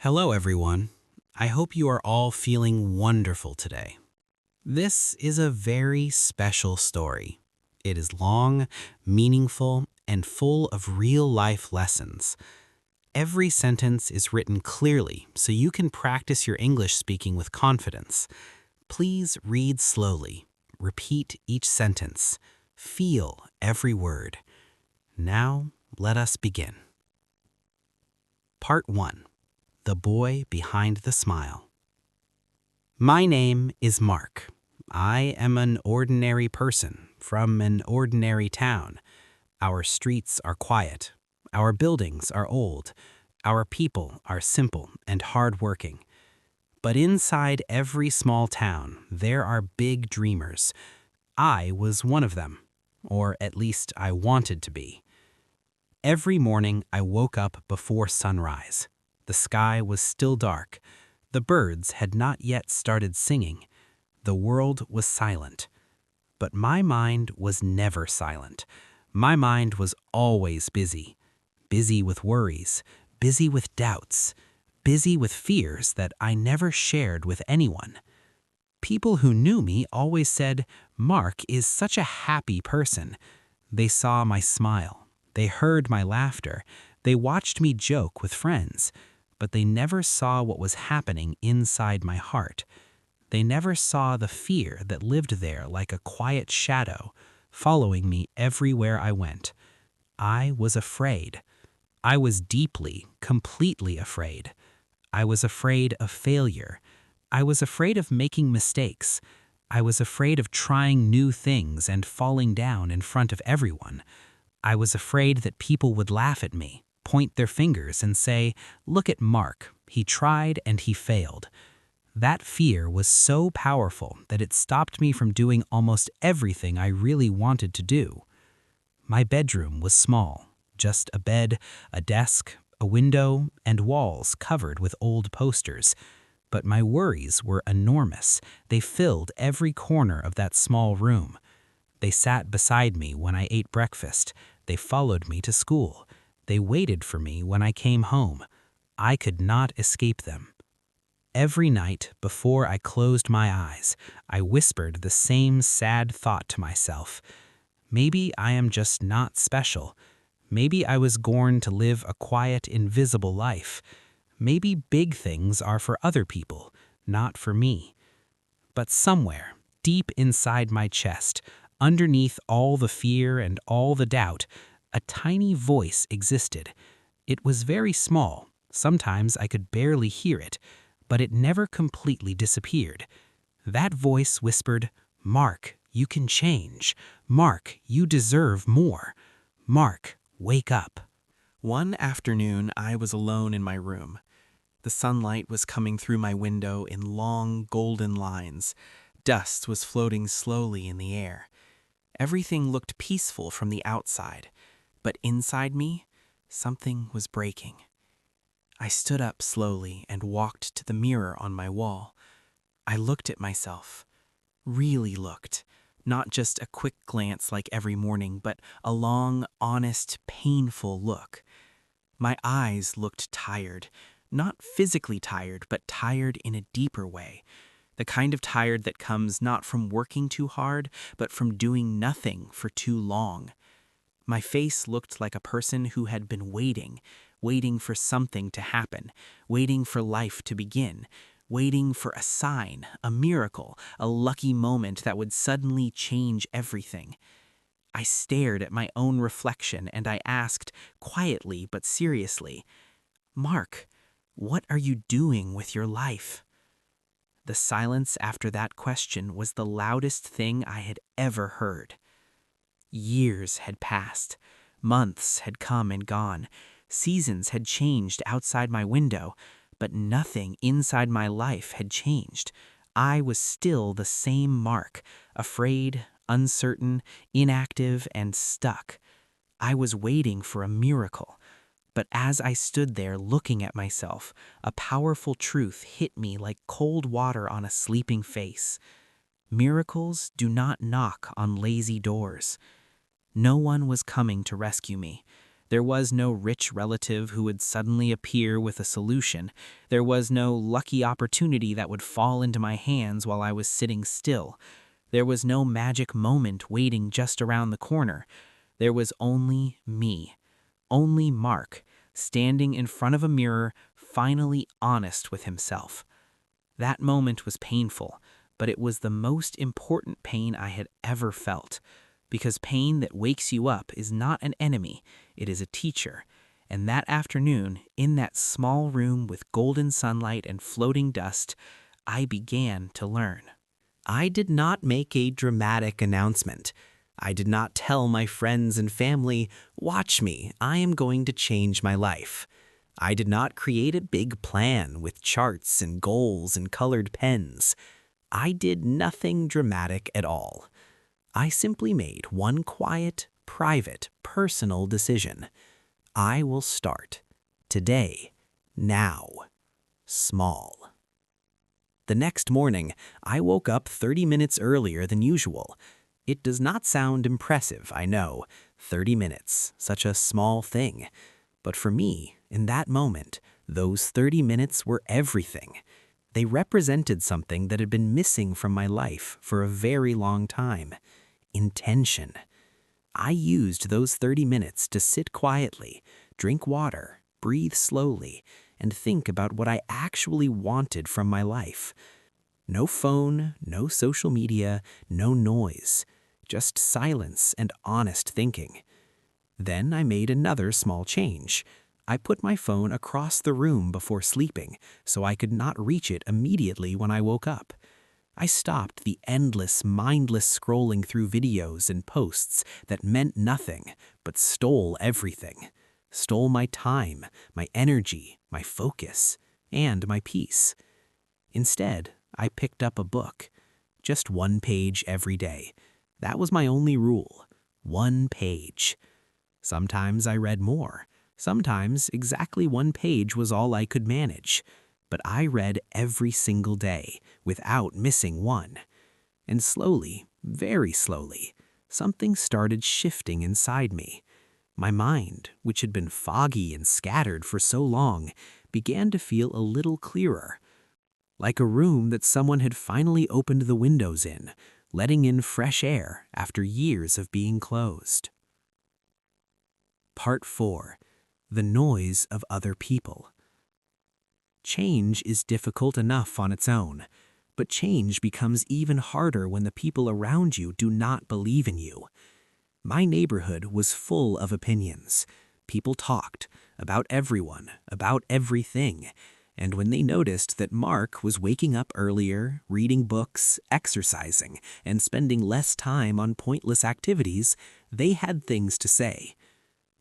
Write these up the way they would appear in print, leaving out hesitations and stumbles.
Hello, everyone. I hope you are all feeling wonderful today. This is a very special story. It is long, meaningful, and full of real-life lessons. Every sentence is written clearly so you can practice your English speaking with confidence. Please read slowly. Repeat each sentence. Feel every word. Now, let us begin. Part 1. The Boy Behind the Smile. My name is Mark. I am an ordinary person from an ordinary town. Our streets are quiet. Our buildings are old. Our people are simple and hardworking. But inside every small town, there are big dreamers. I was one of them, or at least I wanted to be. Every morning I woke up before sunrise. The sky was still dark. The birds had not yet started singing. The world was silent. But my mind was never silent. My mind was always busy. Busy with worries, busy with doubts, busy with fears that I never shared with anyone. People who knew me always said, "Mark is such a happy person." They saw my smile. They heard my laughter. They watched me joke with friends. But they never saw what was happening inside my heart. They never saw the fear that lived there like a quiet shadow, following me everywhere I went. I was afraid. I was deeply, completely afraid. I was afraid of failure. I was afraid of making mistakes. I was afraid of trying new things and falling down in front of everyone. I was afraid that people would laugh at me, point their fingers and say, "Look at Mark, he tried and he failed." That fear was so powerful that it stopped me from doing almost everything I really wanted to do. My bedroom was small, just a bed, a desk, a window, and walls covered with old posters. But my worries were enormous. They filled every corner of that small room. They sat beside me when I ate breakfast. They followed me to school. They waited for me when I came home. I could not escape them. Every night, before I closed my eyes, I whispered the same sad thought to myself. Maybe I am just not special. Maybe I was born to live a quiet, invisible life. Maybe big things are for other people, not for me. But somewhere, deep inside my chest, underneath all the fear and all the doubt, a tiny voice existed. It was very small. Sometimes I could barely hear it, but it never completely disappeared. That voice whispered, "Mark, you can change. Mark, you deserve more. Mark, wake up." One afternoon, I was alone in my room. The sunlight was coming through my window in long, golden lines. Dust was floating slowly in the air. Everything looked peaceful from the outside. But inside me, something was breaking. I stood up slowly and walked to the mirror on my wall. I looked at myself, really looked, not just a quick glance like every morning, but a long, honest, painful look. My eyes looked tired, not physically tired, but tired in a deeper way. The kind of tired that comes not from working too hard, but from doing nothing for too long. My face looked like a person who had been waiting for something to happen, waiting for life to begin, waiting for a sign, a miracle, a lucky moment that would suddenly change everything. I stared at my own reflection and I asked, quietly but seriously, "Mark, what are you doing with your life?" The silence after that question was the loudest thing I had ever heard. Years had passed. Months had come and gone. Seasons had changed outside my window, but nothing inside my life had changed. I was still the same Mark, afraid, uncertain, inactive, and stuck. I was waiting for a miracle. But as I stood there looking at myself, a powerful truth hit me like cold water on a sleeping face. Miracles do not knock on lazy doors. No one was coming to rescue me. There was no rich relative who would suddenly appear with a solution. There was no lucky opportunity that would fall into my hands while I was sitting still. There was no magic moment waiting just around the corner. There was only me, only Mark, standing in front of a mirror, finally honest with himself. That moment was painful, but it was the most important pain I had ever felt. Because pain that wakes you up is not an enemy, it is a teacher. And that afternoon, in that small room with golden sunlight and floating dust, I began to learn. I did not make a dramatic announcement. I did not tell my friends and family, "Watch me, I am going to change my life." I did not create a big plan with charts and goals and colored pens. I did nothing dramatic at all. I simply made one quiet, private, personal decision. I will start. Today. Now. Small. The next morning, I woke up 30 minutes earlier than usual. It does not sound impressive, I know. 30 minutes, such a small thing. But for me, in that moment, those 30 minutes were everything. They represented something that had been missing from my life for a very long time. Intention. I used those 30 minutes to sit quietly, drink water, breathe slowly, and think about what I actually wanted from my life. No phone, no social media, no noise, just silence and honest thinking. Then I made another small change. I put my phone across the room before sleeping so I could not reach it immediately when I woke up. I stopped the endless, mindless scrolling through videos and posts that meant nothing but stole everything. Stole my time, my energy, my focus, and my peace. Instead, I picked up a book. Just one page every day. That was my only rule. One page. Sometimes I read more. Sometimes exactly one page was all I could manage. But I read every single day, without missing one. And slowly, very slowly, something started shifting inside me. My mind, which had been foggy and scattered for so long, began to feel a little clearer. Like a room that someone had finally opened the windows in, letting in fresh air after years of being closed. Part 4. The Noise of Other People. Change is difficult enough on its own, but change becomes even harder when the people around you do not believe in you. My neighborhood was full of opinions. People talked about everyone, about everything, and when they noticed that Mark was waking up earlier, reading books, exercising, and spending less time on pointless activities, they had things to say.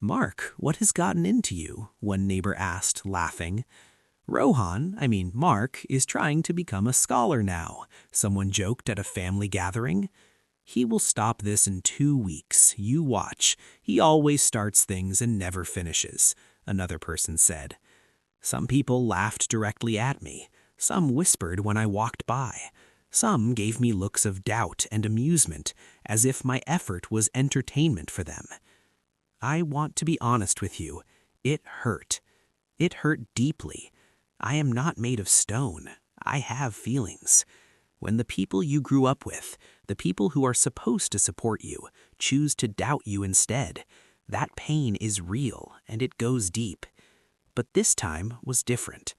"Mark, what has gotten into you?" one neighbor asked, laughing. Mark, is trying to become a scholar now," someone joked at a family gathering. "He will stop this in 2 weeks, you watch. He always starts things and never finishes," another person said. Some people laughed directly at me. Some whispered when I walked by. Some gave me looks of doubt and amusement, as if my effort was entertainment for them. I want to be honest with you. It hurt. It hurt deeply. I am not made of stone. I have feelings. When the people you grew up with, the people who are supposed to support you, choose to doubt you instead, that pain is real and it goes deep. But this time was different.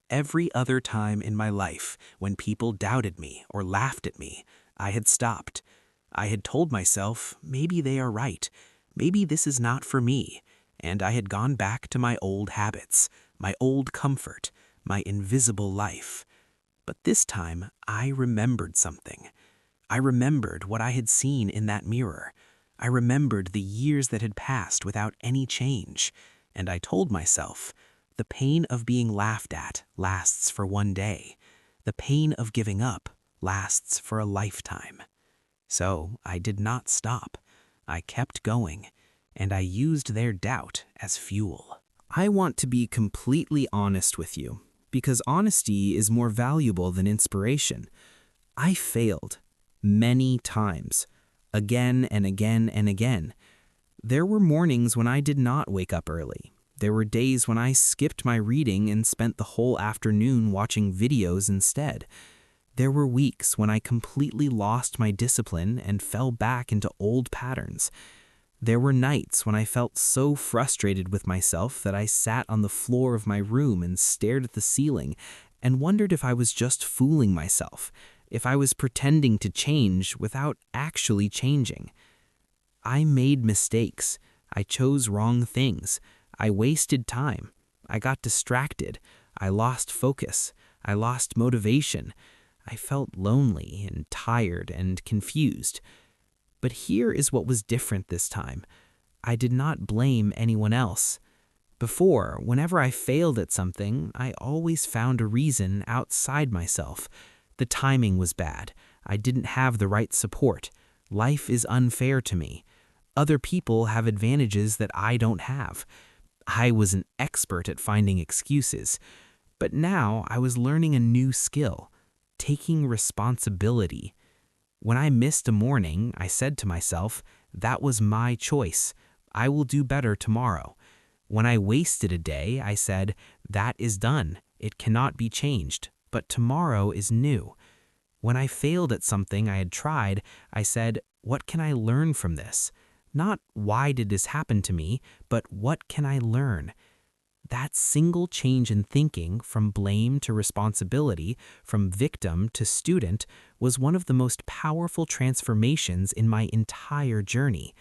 Every other time in my life, when people doubted me or laughed at me, I had stopped. I had told myself, maybe they are right. Maybe this is not for me. And I had gone back to my old habits, my old comfort, my invisible life. But this time, I remembered something. I remembered what I had seen in that mirror. I remembered the years that had passed without any change. And I told myself, the pain of being laughed at lasts for one day. The pain of giving up lasts for a lifetime. So I did not stop. I kept going, and I used their doubt as fuel. I want to be completely honest with you, because honesty is more valuable than inspiration. I failed many times, again and again and again. There were mornings when I did not wake up early. There were days when I skipped my reading and spent the whole afternoon watching videos instead. There were weeks when I completely lost my discipline and fell back into old patterns. There were nights when I felt so frustrated with myself that I sat on the floor of my room and stared at the ceiling and wondered if I was just fooling myself, if I was pretending to change without actually changing. I made mistakes. I chose wrong things. I wasted time. I got distracted. I lost focus. I lost motivation. I felt lonely and tired and confused. But here is what was different this time. I did not blame anyone else. Before, whenever I failed at something, I always found a reason outside myself. The timing was bad. I didn't have the right support. Life is unfair to me. Other people have advantages that I don't have. I was an expert at finding excuses. But now I was learning a new skill, taking responsibility. When I missed a morning, I said to myself, that was my choice. I will do better tomorrow. When I wasted a day, I said, that is done. It cannot be changed, but tomorrow is new. When I failed at something I had tried, I said, what can I learn from this? Not why did this happen to me, but what can I learn? That single change in thinking, from blame to responsibility, from victim to student, was one of the most powerful transformations in my entire journey.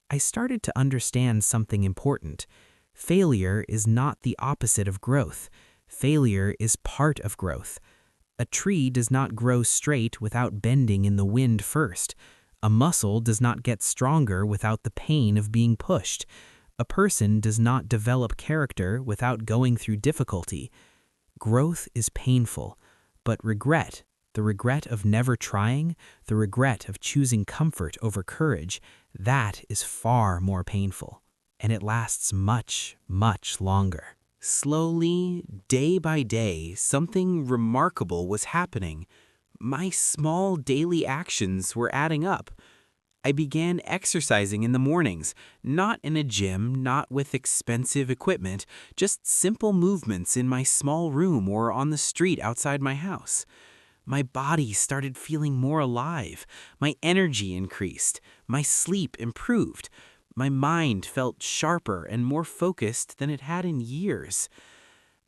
I started to understand something important. Failure is not the opposite of growth. Failure is part of growth. A tree does not grow straight without bending in the wind first. A muscle does not get stronger without the pain of being pushed. A person does not develop character without going through difficulty. Growth is painful, but regret, the regret of never trying, the regret of choosing comfort over courage, that is far more painful, and it lasts much, much longer. Slowly, day by day, something remarkable was happening. My small daily actions were adding up. I began exercising in the mornings, not in a gym, not with expensive equipment, just simple movements in my small room or on the street outside my house. My body started feeling more alive. My energy increased. My sleep improved. My mind felt sharper and more focused than it had in years.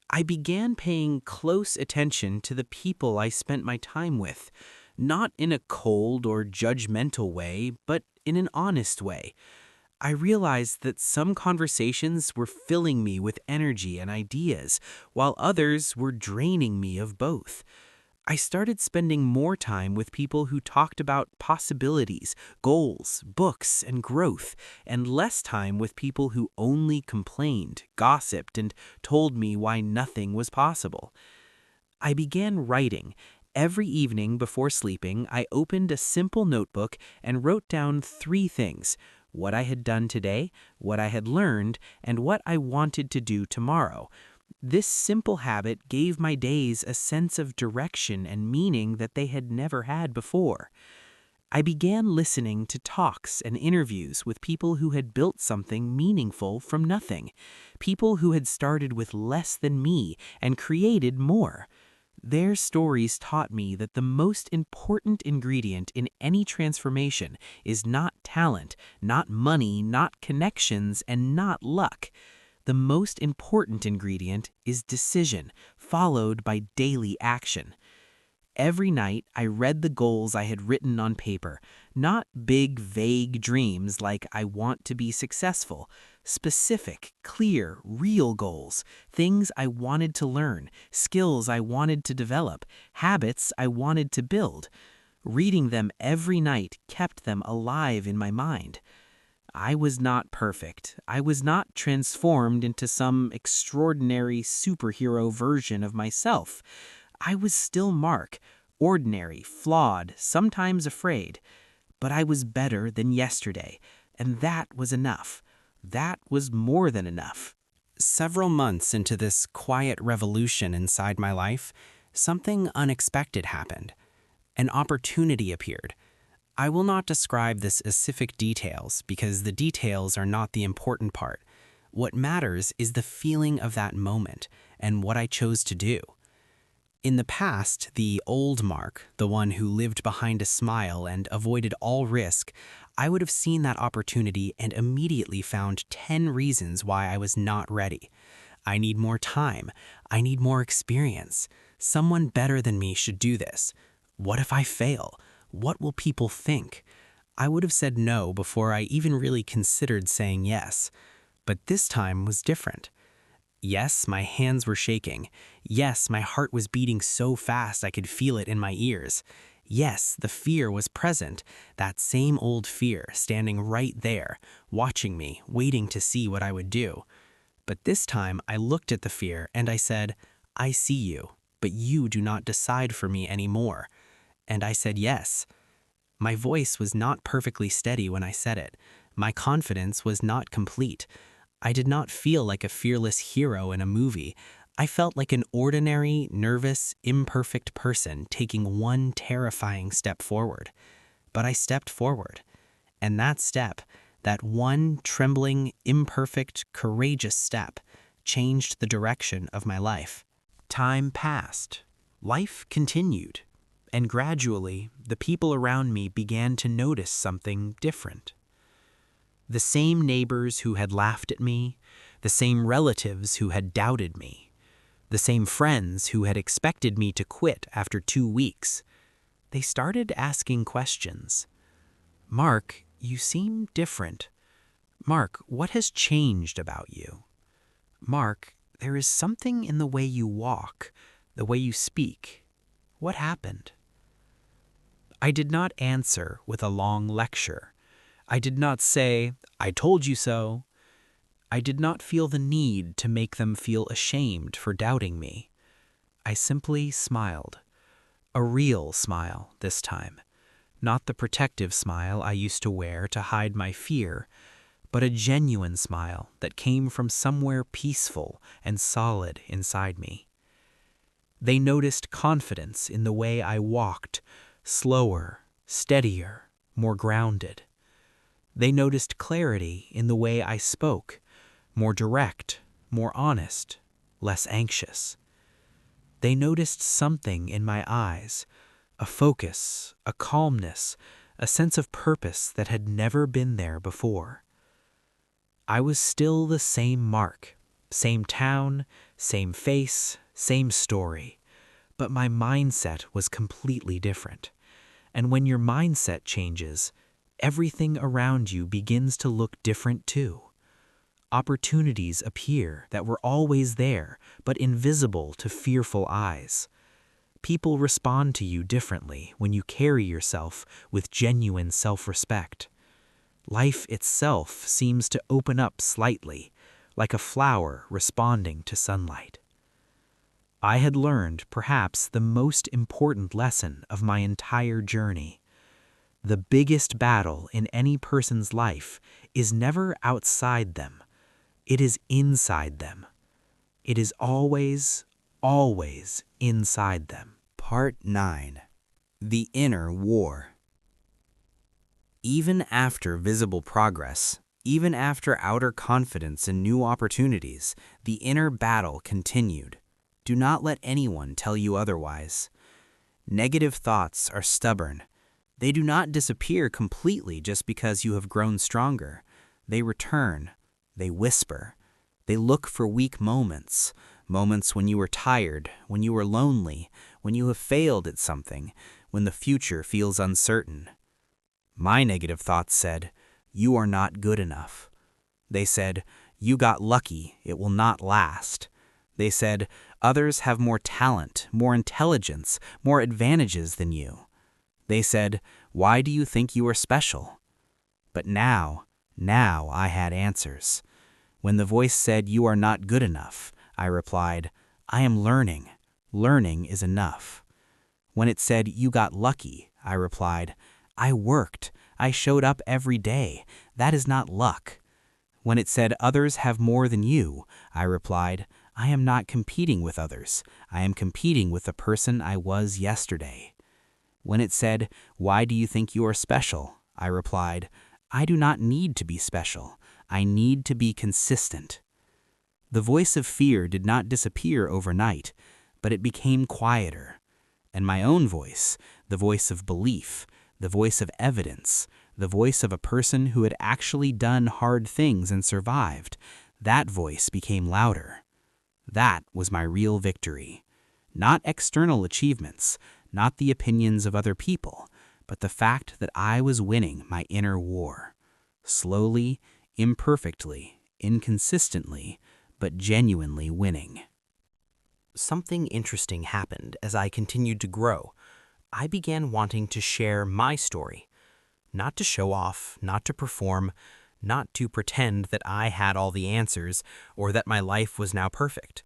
I began paying close attention to the people I spent my time with, not in a cold or judgmental way, but in an honest way. I realized that some conversations were filling me with energy and ideas, while others were draining me of both. I started spending more time with people who talked about possibilities, goals, books, and growth, and less time with people who only complained, gossiped, and told me why nothing was possible. I began writing. Every evening before sleeping, I opened a simple notebook and wrote down 3 things: what I had done today, what I had learned, and what I wanted to do tomorrow. This simple habit gave my days a sense of direction and meaning that they had never had before. I began listening to talks and interviews with people who had built something meaningful from nothing, people who had started with less than me and created more. Their stories taught me that the most important ingredient in any transformation is not talent, not money, not connections, and not luck. The most important ingredient is decision, followed by daily action. Every night, I read the goals I had written on paper, not big, vague dreams like I want to be successful. Specific, clear, real goals, things I wanted to learn, skills I wanted to develop, habits I wanted to build. Reading them every night kept them alive in my mind. I was not perfect. I was not transformed into some extraordinary superhero version of myself. I was still Mark, ordinary, flawed, sometimes afraid. But I was better than yesterday, and that was enough. That was more than enough. Several months into this quiet revolution inside my life, something unexpected happened. An opportunity appeared. I will not describe the specific details because the details are not the important part. What matters is the feeling of that moment and what I chose to do. In the past, the old Mark, the one who lived behind a smile and avoided all risk, I would have seen that opportunity and immediately found 10 reasons why I was not ready. I need more time. I need more experience. Someone better than me should do this. What if I fail? What will people think? I would have said no before I even really considered saying yes. But this time was different. Yes, my hands were shaking. Yes, my heart was beating so fast I could feel it in my ears. Yes, the fear was present, that same old fear standing right there, watching me, waiting to see what I would do. But this time I looked at the fear and I said, I see you, but you do not decide for me anymore. And I said yes. My voice was not perfectly steady when I said it. My confidence was not complete. I did not feel like a fearless hero in a movie. I felt like an ordinary, nervous, imperfect person taking one terrifying step forward. But I stepped forward. And that step, that one trembling, imperfect, courageous step, changed the direction of my life. Time passed. Life continued. And gradually, the people around me began to notice something different. The same neighbors who had laughed at me, the same relatives who had doubted me, the same friends who had expected me to quit after 2 weeks, they started asking questions. Mark, you seem different. Mark, what has changed about you? Mark, there is something in the way you walk, the way you speak. What happened? I did not answer with a long lecture. I did not say, I told you so. I did not feel the need to make them feel ashamed for doubting me. I simply smiled. A real smile this time. Not the protective smile I used to wear to hide my fear, but a genuine smile that came from somewhere peaceful and solid inside me. They noticed confidence in the way I walked, slower, steadier, more grounded. They noticed clarity in the way I spoke, more direct, more honest, less anxious. They noticed something in my eyes, a focus, a calmness, a sense of purpose that had never been there before. I was still the same Mark, same town, same face, same story, but my mindset was completely different. And when your mindset changes, everything around you begins to look different too. Opportunities appear that were always there, but invisible to fearful eyes. People respond to you differently when you carry yourself with genuine self-respect. Life itself seems to open up slightly, like a flower responding to sunlight. I had learned perhaps the most important lesson of my entire journey. The biggest battle in any person's life is never outside them. It is inside them. It is always, always inside them. Part 9. The Inner War. Even after visible progress, even after outer confidence and new opportunities, the inner battle continued. Do not let anyone tell you otherwise. Negative thoughts are stubborn. They do not disappear completely just because you have grown stronger. They return. They whisper. They look for weak moments, moments when you were tired, when you were lonely, when you have failed at something, when the future feels uncertain. My negative thoughts said, you are not good enough. They said, you got lucky, it will not last. They said, others have more talent, more intelligence, more advantages than you. They said, why do you think you are special? But now I had answers. When the voice said, you are not good enough, I replied, I am learning. Learning is enough. When it said, you got lucky, I replied, I worked. I showed up every day. That is not luck. When it said, others have more than you, I replied, I am not competing with others. I am competing with the person I was yesterday. When it said, "Why do you think you are special?" I replied, "I do not need to be special. I need to be consistent." The voice of fear did not disappear overnight, but it became quieter. And my own voice, the voice of belief, the voice of evidence, the voice of a person who had actually done hard things and survived, that voice became louder. That was my real victory. Not external achievements, not the opinions of other people, but the fact that I was winning my inner war. Slowly, imperfectly, inconsistently, but genuinely winning. Something interesting happened as I continued to grow. I began wanting to share my story. Not to show off, not to perform, not to pretend that I had all the answers or that my life was now perfect,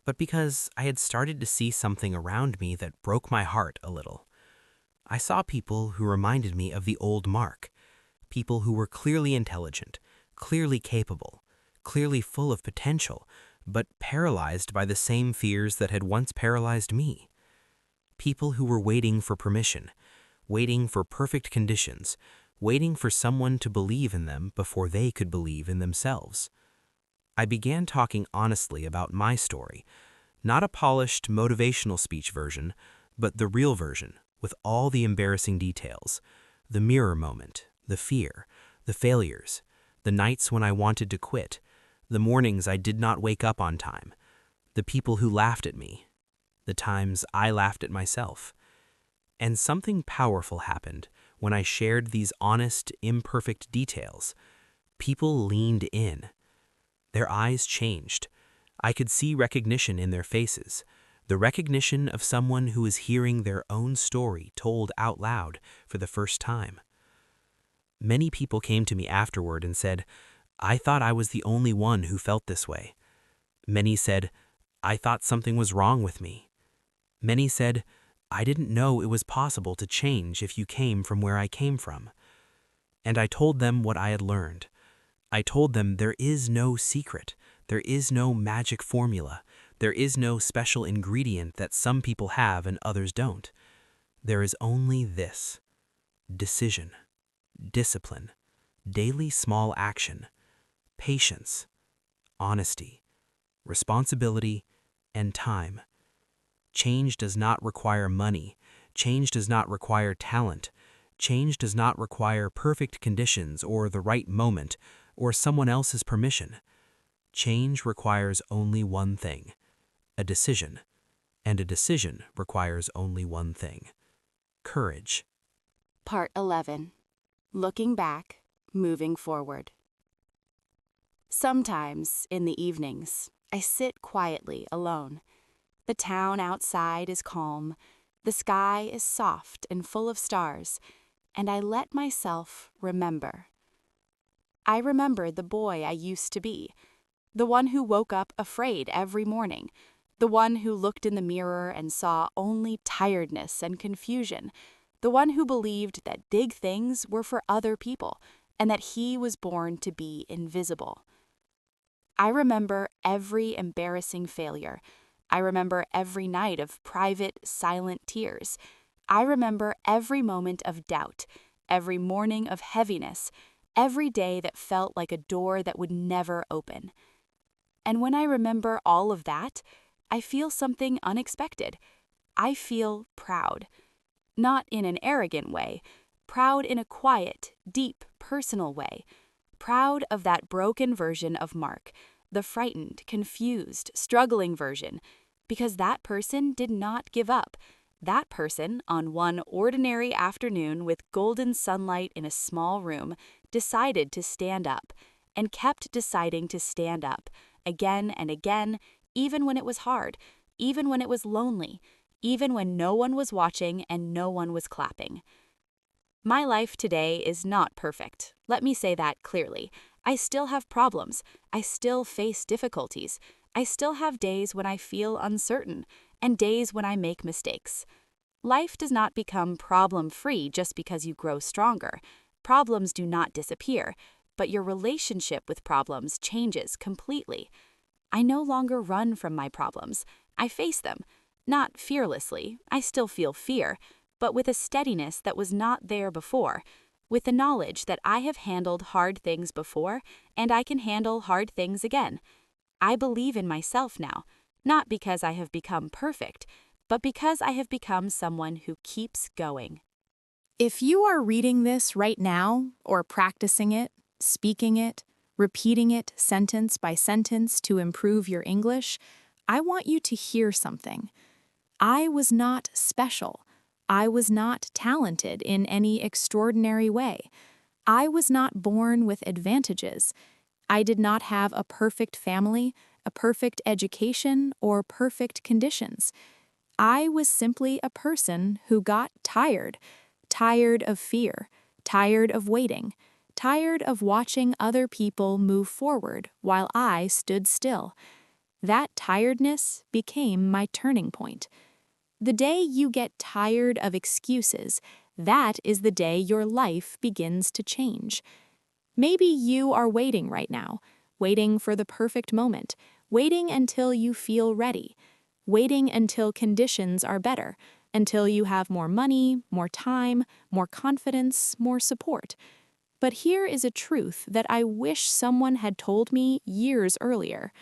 but because I had started to see something around me that broke my heart a little. I saw people who reminded me of the old Mark, people who were clearly intelligent, clearly capable, clearly full of potential, but paralyzed by the same fears that had once paralyzed me. People who were waiting for permission, waiting for perfect conditions, waiting for someone to believe in them before they could believe in themselves. I began talking honestly about my story, not a polished motivational speech version, but the real version, with all the embarrassing details, the mirror moment, the fear, the failures, the nights when I wanted to quit, the mornings I did not wake up on time, the people who laughed at me, the times I laughed at myself. And something powerful happened when I shared these honest, imperfect details. People leaned in. Their eyes changed. I could see recognition in their faces, the recognition of someone who is hearing their own story told out loud for the first time. Many people came to me afterward and said, "I thought I was the only one who felt this way." Many said, "I thought something was wrong with me." Many said, "I didn't know it was possible to change if you came from where I came from." And I told them what I had learned. I told them there is no secret, there is no magic formula, there is no special ingredient that some people have and others don't. There is only this: decision, discipline, daily small action, patience, honesty, responsibility, and time. Change does not require money. Change does not require talent. Change does not require perfect conditions or the right moment or someone else's permission. Change requires only one thing: a decision. And a decision requires only one thing: courage. Part 11. Looking back, moving forward. Sometimes, in the evenings, I sit quietly alone. The town outside is calm, the sky is soft and full of stars, and I let myself remember. I remember the boy I used to be, the one who woke up afraid every morning, the one who looked in the mirror and saw only tiredness and confusion, the one who believed that big things were for other people and that he was born to be invisible. I remember every embarrassing failure. I remember every night of private, silent tears. I remember every moment of doubt, every morning of heaviness, every day that felt like a door that would never open. And when I remember all of that, I feel something unexpected. I feel proud. Not in an arrogant way, proud in a quiet, deep, personal way. Proud of that broken version of Mark, the frightened, confused, struggling version, because that person did not give up. That person, on one ordinary afternoon with golden sunlight in a small room, decided to stand up, and kept deciding to stand up, again and again, even when it was hard, even when it was lonely, even when no one was watching and no one was clapping. My life today is not perfect. Let me say that clearly. I still have problems. I still face difficulties. I still have days when I feel uncertain and days when I make mistakes. Life does not become problem-free just because you grow stronger. Problems do not disappear, but your relationship with problems changes completely. I no longer run from my problems. I face them. Not fearlessly. I still feel fear, but with a steadiness that was not there before, with the knowledge that I have handled hard things before and I can handle hard things again. I believe in myself now, not because I have become perfect, but because I have become someone who keeps going. If you are reading this right now, or practicing it, speaking it, repeating it sentence by sentence to improve your English, I want you to hear something. I was not special. I was not talented in any extraordinary way. I was not born with advantages. I did not have a perfect family, a perfect education, or perfect conditions. I was simply a person who got tired of fear, tired of waiting, tired of watching other people move forward while I stood still. That tiredness became my turning point. The day you get tired of excuses, that is the day your life begins to change. Maybe you are waiting right now, waiting for the perfect moment, waiting until you feel ready, waiting until conditions are better, until you have more money, more time, more confidence, more support. But here is a truth that I wish someone had told me years earlier.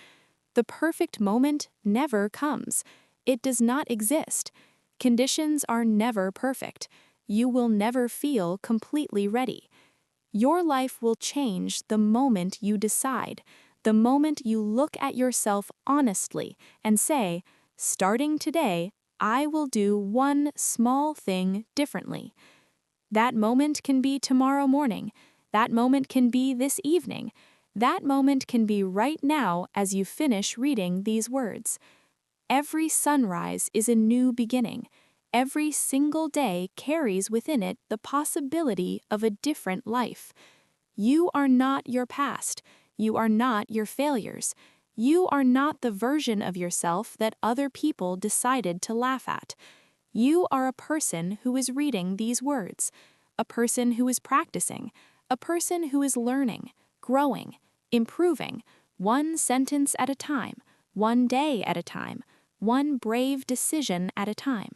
The perfect moment never comes. It does not exist. Conditions are never perfect. You will never feel completely ready. Your life will change the moment you decide, the moment you look at yourself honestly and say, starting today, I will do one small thing differently. That moment can be tomorrow morning. That moment can be this evening. That moment can be right now as you finish reading these words. Every sunrise is a new beginning. Every single day carries within it the possibility of a different life. You are not your past. You are not your failures. You are not the version of yourself that other people decided to laugh at. You are a person who is reading these words, a person who is practicing, a person who is learning, growing, improving, one sentence at a time, one day at a time, one brave decision at a time.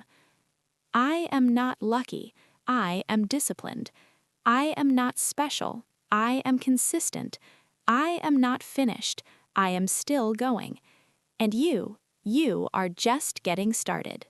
I am not lucky. I am disciplined. I am not special. I am consistent. I am not finished. I am still going. And you are just getting started.